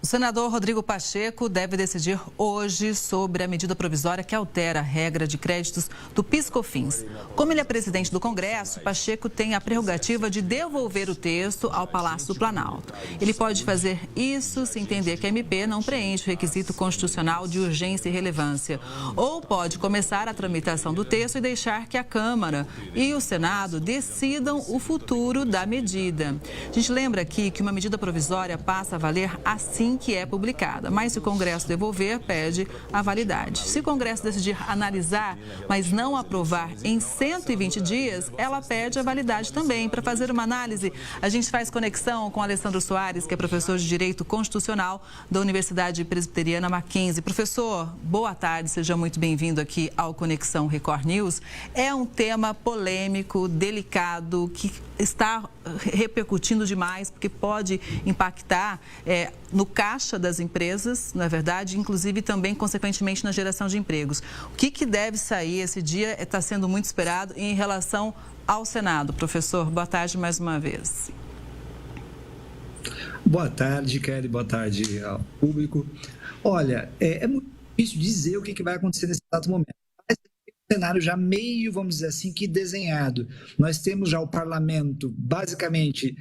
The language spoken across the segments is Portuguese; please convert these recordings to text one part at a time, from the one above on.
O senador Rodrigo Pacheco deve decidir hoje sobre a medida provisória que altera a regra de créditos do PIS/COFINS. Como ele é presidente do Congresso, Pacheco tem a prerrogativa de devolver o texto ao Palácio do Planalto. Ele pode fazer isso se entender que a MP não preenche o requisito constitucional de urgência e relevância. Ou pode começar a tramitação do texto e deixar que a Câmara e o Senado decidam o futuro da medida. A gente lembra aqui que uma medida provisória passa a valer assim que é publicada, mas se o Congresso devolver, pede a validade. Se o Congresso decidir analisar, mas não aprovar em 120 dias, ela pede a validade também. Para fazer uma análise, a gente faz conexão com Alessandro Soares, que é professor de Direito Constitucional da Universidade Presbiteriana Mackenzie. Professor, boa tarde, seja muito bem-vindo aqui ao Conexão Record News. É um tema polêmico, delicado, que está repercutindo demais, porque pode impactar no caixa das empresas, não é verdade? Inclusive também, consequentemente, na geração de empregos. O que deve sair? Esse dia está sendo muito esperado em relação ao Senado. Professor, boa tarde mais uma vez. Boa tarde, Kelly. Boa tarde ao público. Olha, é muito difícil dizer o que vai acontecer nesse exato momento. Cenário já meio, vamos dizer assim, que desenhado. Nós temos já o parlamento, basicamente,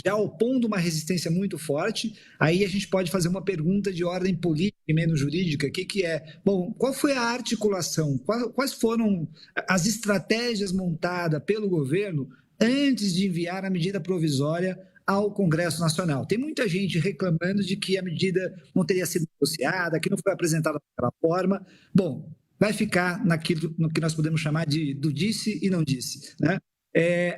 já opondo uma resistência muito forte. Aí a gente pode fazer uma pergunta de ordem política e menos jurídica, que é, bom, qual foi a articulação, quais foram as estratégias montadas pelo governo antes de enviar a medida provisória ao Congresso Nacional? Tem muita gente reclamando de que a medida não teria sido negociada, que não foi apresentada daquela forma. Bom, vai ficar no que nós podemos chamar do disse e não disse, né?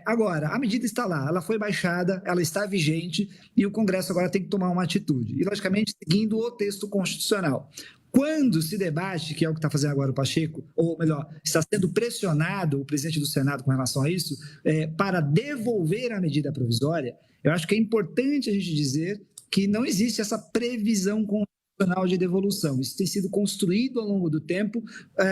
Agora, a medida está lá, ela foi baixada, ela está vigente e o Congresso agora tem que tomar uma atitude. E, logicamente, seguindo o texto constitucional. Quando se debate, que é o que está fazendo agora o Pacheco, ou melhor, está sendo pressionado o presidente do Senado com relação a isso, para devolver a medida provisória, eu acho que é importante a gente dizer que não existe essa previsão de devolução. Isso tem sido construído ao longo do tempo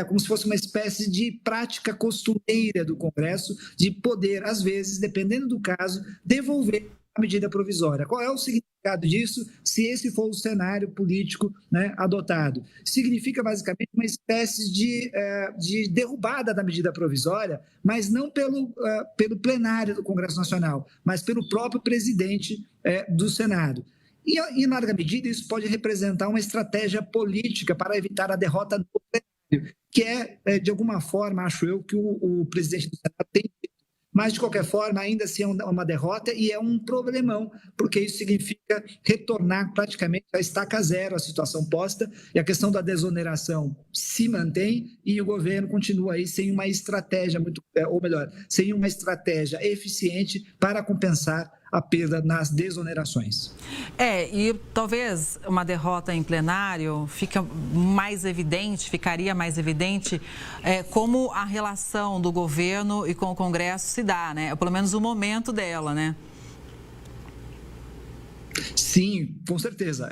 como se fosse uma espécie de prática costumeira do Congresso de poder, às vezes, dependendo do caso, devolver a medida provisória. Qual é o significado disso, se esse for o cenário político, né, adotado? Significa, basicamente, uma espécie de derrubada da medida provisória, mas não pelo plenário do Congresso Nacional, mas pelo próprio presidente do Senado. E, em larga medida, isso pode representar uma estratégia política para evitar a derrota do plenário, que de alguma forma, acho eu, que o presidente do Senado tem. Mas, de qualquer forma, ainda assim é uma derrota e é um problemão, porque isso significa retornar praticamente a estaca zero a situação posta, e a questão da desoneração se mantém e o governo continua aí sem uma estratégia sem uma estratégia eficiente para compensar a perda nas desonerações. E talvez uma derrota em plenário ficaria mais evidente como a relação do governo e com o Congresso se dá, né? Pelo menos o momento dela, né? Sim, com certeza.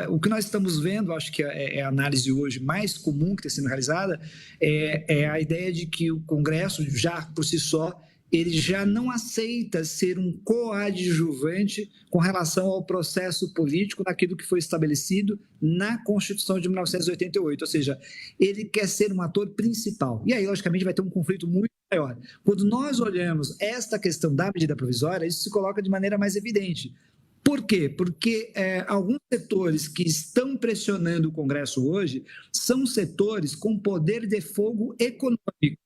O que nós estamos vendo, acho que é a análise hoje mais comum que está sendo realizada, é a ideia de que o Congresso, já por si só, ele já não aceita ser um coadjuvante com relação ao processo político naquilo que foi estabelecido na Constituição de 1988, ou seja, ele quer ser um ator principal. E aí, logicamente, vai ter um conflito muito maior. Quando nós olhamos esta questão da medida provisória, isso se coloca de maneira mais evidente. Por quê? Porque alguns setores que estão pressionando o Congresso hoje são setores com poder de fogo econômico.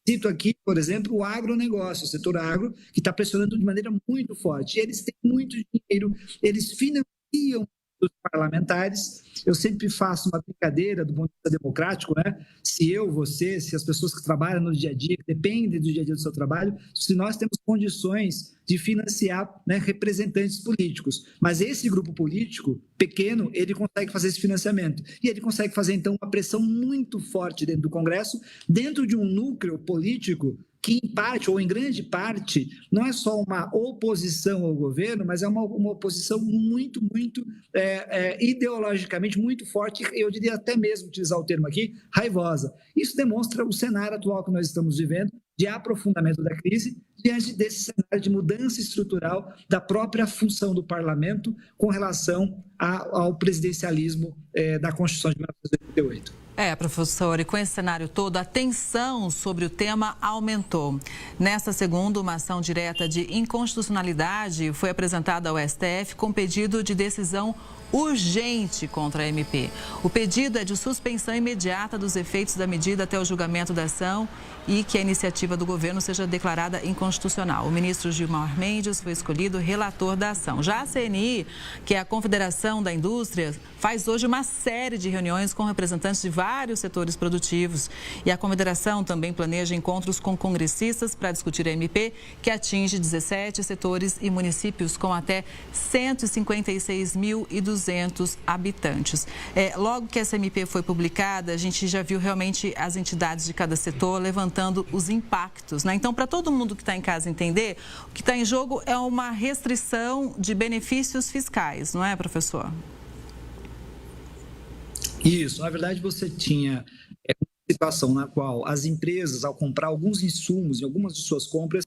Cito aqui, por exemplo, o agronegócio, o setor agro, que está pressionando de maneira muito forte. Eles têm muito dinheiro, eles financiam os parlamentares. Eu sempre faço uma brincadeira do ponto de vista democrático, né? Se você, se as pessoas que trabalham no dia a dia, que dependem do dia a dia do seu trabalho, se nós temos condições de financiar, né, representantes políticos. Mas esse grupo político pequeno, ele consegue fazer esse financiamento. E ele consegue fazer, então, uma pressão muito forte dentro do Congresso, dentro de um núcleo político que, em parte, ou em grande parte, não é só uma oposição ao governo, mas é uma oposição muito ideologicamente muito forte, eu diria até mesmo, utilizar o termo aqui, raivosa. Isso demonstra o cenário atual que nós estamos vivendo, de aprofundamento da crise diante desse cenário de mudança estrutural da própria função do parlamento com relação ao presidencialismo da Constituição de 1988. Professor, e com esse cenário todo, a tensão sobre o tema aumentou. Nesta segunda, uma ação direta de inconstitucionalidade foi apresentada ao STF com pedido de decisão urgente contra a MP. O pedido é de suspensão imediata dos efeitos da medida até o julgamento da ação e que a iniciativa do governo seja declarada inconstitucional. O ministro Gilmar Mendes foi escolhido relator da ação. Já a CNI, que é a Confederação da Indústria, faz hoje uma série de reuniões com representantes de vários setores produtivos. E a Confederação também planeja encontros com congressistas para discutir a MP, que atinge 17 setores e municípios com até 156.200 habitantes. Logo que essa MP foi publicada, a gente já viu realmente as entidades de cada setor levantando os impactos, né? Então, para todo mundo que está em casa entender, o que está em jogo é uma restrição de benefícios fiscais, não é, professor? Isso, na verdade você tinha uma situação na qual as empresas, ao comprar alguns insumos em algumas de suas compras,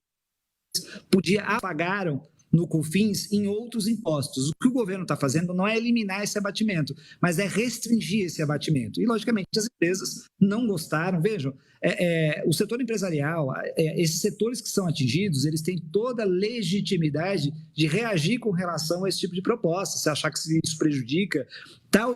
pagaram no COFINS em outros impostos. O que o governo está fazendo não é eliminar esse abatimento, mas é restringir esse abatimento. E, logicamente, as empresas não gostaram. Vejam, o setor empresarial, esses setores que são atingidos, eles têm toda a legitimidade de reagir com relação a esse tipo de proposta, se achar que isso prejudica.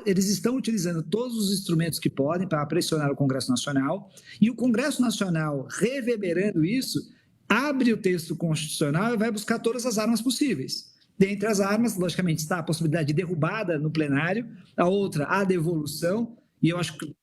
Eles estão utilizando todos os instrumentos que podem para pressionar o Congresso Nacional, e o Congresso Nacional, reverberando isso, abre o texto constitucional e vai buscar todas as armas possíveis. Dentre as armas, logicamente, está a possibilidade de derrubada no plenário, a outra, a devolução, e eu acho que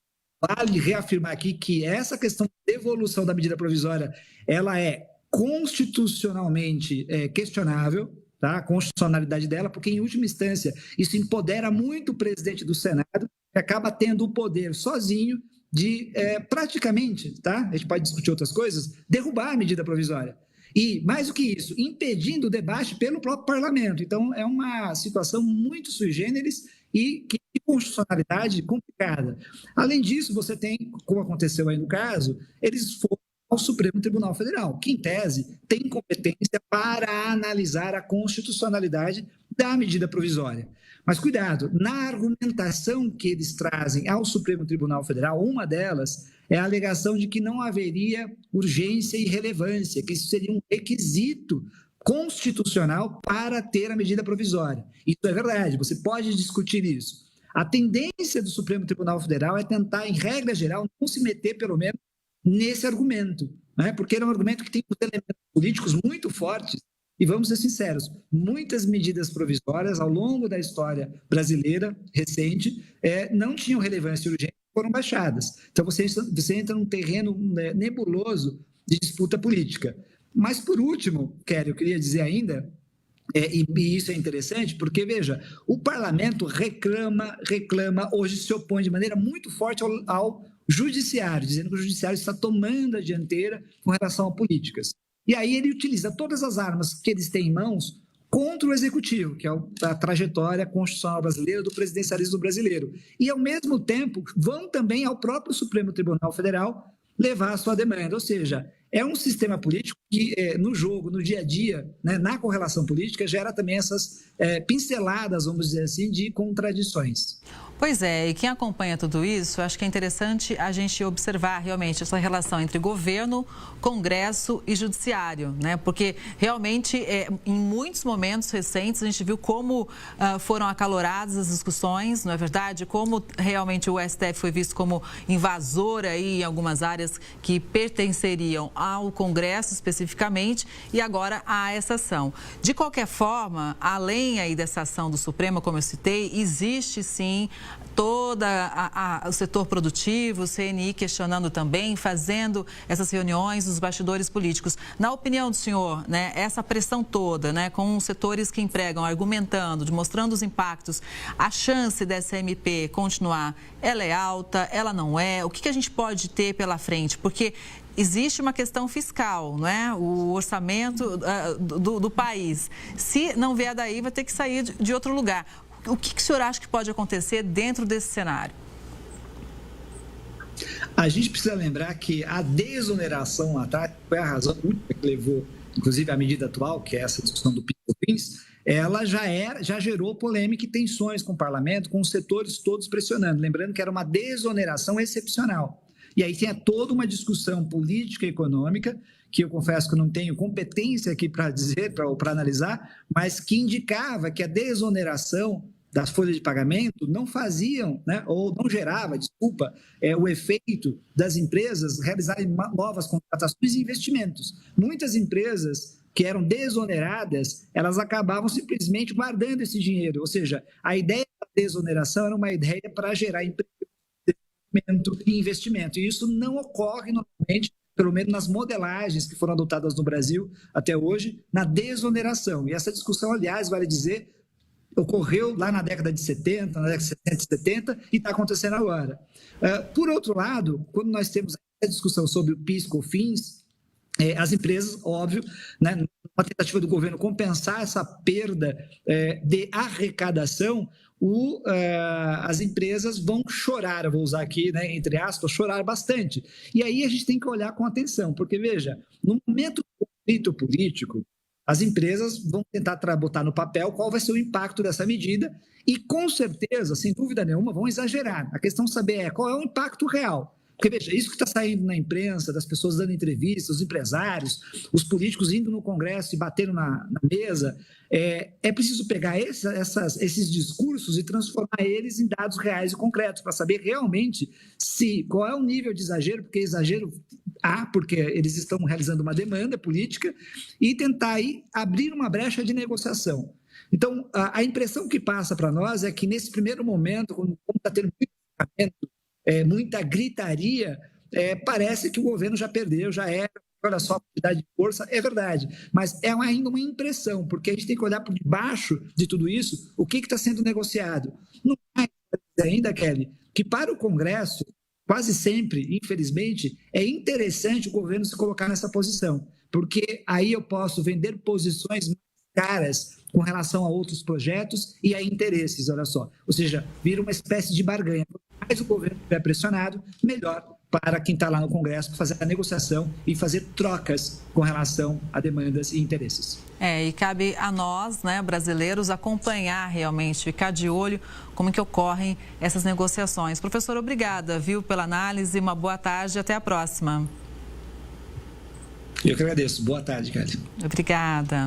vale reafirmar aqui que essa questão de devolução da medida provisória, ela é constitucionalmente questionável, tá? A constitucionalidade dela, porque, em última instância, isso empodera muito o presidente do Senado, que acaba tendo o poder sozinho de praticamente, tá? A gente pode discutir outras coisas, derrubar a medida provisória. E, mais do que isso, impedindo o debate pelo próprio parlamento. Então, é uma situação muito sui generis e que de constitucionalidade complicada. Além disso, você tem, como aconteceu aí no caso, eles foram ao Supremo Tribunal Federal, que, em tese, tem competência para analisar a constitucionalidade da medida provisória. Mas cuidado, na argumentação que eles trazem ao Supremo Tribunal Federal, uma delas é a alegação de que não haveria urgência e relevância, que isso seria um requisito constitucional para ter a medida provisória. Isso é verdade, você pode discutir isso. A tendência do Supremo Tribunal Federal é tentar, em regra geral, não se meter, pelo menos, nesse argumento, né? Porque ele é um argumento que tem elementos políticos muito fortes. E vamos ser sinceros, muitas medidas provisórias ao longo da história brasileira recente não tinham relevância e urgência, foram baixadas. Então você entra num terreno nebuloso de disputa política. Mas, por último, Kelly, eu queria dizer ainda, e isso é interessante, porque, veja, o parlamento reclama, hoje se opõe de maneira muito forte ao judiciário, dizendo que o judiciário está tomando a dianteira com relação a políticas. E aí ele utiliza todas as armas que eles têm em mãos contra o executivo, que é a trajetória constitucional brasileira, do presidencialismo brasileiro. E, ao mesmo tempo, vão também ao próprio Supremo Tribunal Federal levar a sua demanda. Ou seja, é um sistema político que, no jogo, no dia a dia, né, na correlação política, gera também essas pinceladas, vamos dizer assim, de contradições. Pois é, e quem acompanha tudo isso, acho que é interessante a gente observar realmente essa relação entre governo, Congresso e Judiciário, né? Porque realmente, em muitos momentos recentes, a gente viu como foram acaloradas as discussões, não é verdade? Como realmente o STF foi visto como invasor aí em algumas áreas que pertenceriam ao Congresso especificamente, e agora há essa ação. De qualquer forma, além aí dessa ação do Supremo, como eu citei, existe sim todo o setor produtivo, o CNI questionando também, fazendo essas reuniões nos bastidores políticos. Na opinião do senhor, né, essa pressão toda, né, com os setores que empregam, argumentando, mostrando os impactos, a chance dessa MP continuar, ela é alta, ela não é? O que a gente pode ter pela frente? Porque existe uma questão fiscal, não é? O orçamento do país. Se não vier daí, vai ter que sair de outro lugar. O que o senhor acha que pode acontecer dentro desse cenário? A gente precisa lembrar que a desoneração lá atrás foi a razão única que levou, inclusive, a medida atual, que é essa discussão do PIS/COFINS, ela já gerou polêmica e tensões com o parlamento, com os setores todos pressionando. Lembrando que era uma desoneração excepcional. E aí tinha toda uma discussão política e econômica, que eu confesso que eu não tenho competência aqui para dizer, para analisar, mas que indicava que a desoneração das folhas de pagamento não faziam, né, ou não gerava, desculpa, o efeito das empresas realizarem novas contratações e investimentos. Muitas empresas que eram desoneradas, elas acabavam simplesmente guardando esse dinheiro, ou seja, a ideia da desoneração era uma ideia para gerar emprego e investimento, e isso não ocorre normalmente, pelo menos nas modelagens que foram adotadas no Brasil até hoje, na desoneração. E essa discussão, aliás, vale dizer, ocorreu lá na década de 70, na década de 60 e 70, e está acontecendo agora. Por outro lado, quando nós temos a discussão sobre o PIS/COFINS, as empresas, óbvio, né, uma tentativa do governo compensar essa perda de arrecadação, as empresas vão chorar, eu vou usar aqui, né, entre aspas, chorar bastante. E aí a gente tem que olhar com atenção, porque, veja, no momento do conflito político, as empresas vão tentar botar no papel qual vai ser o impacto dessa medida e, com certeza, sem dúvida nenhuma, vão exagerar. A questão de saber qual é o impacto real. Porque, veja, isso que está saindo na imprensa, das pessoas dando entrevistas, os empresários, os políticos indo no Congresso e batendo na mesa, é preciso pegar esses discursos e transformar eles em dados reais e concretos, para saber realmente qual é o nível de exagero, porque exagero há, porque eles estão realizando uma demanda política, e tentar aí abrir uma brecha de negociação. Então, a impressão que passa para nós é que, nesse primeiro momento, como está tendo muita gritaria, parece que o governo já perdeu, já era, olha só a quantidade de força, é verdade, mas é ainda uma impressão, porque a gente tem que olhar por debaixo de tudo isso, o que está sendo negociado. Não é ainda, Kelly, que para o Congresso, quase sempre, infelizmente, é interessante o governo se colocar nessa posição, porque aí eu posso vender posições mais caras com relação a outros projetos e a interesses, olha só. Ou seja, vira uma espécie de barganha. Quanto mais o governo estiver pressionado, melhor para quem está lá no Congresso fazer a negociação e fazer trocas com relação a demandas e interesses. E cabe a nós, né, brasileiros, acompanhar realmente, ficar de olho como que ocorrem essas negociações. Professor, obrigada, viu, pela análise, uma boa tarde e até a próxima. Eu que agradeço. Boa tarde, Kelly. Obrigada.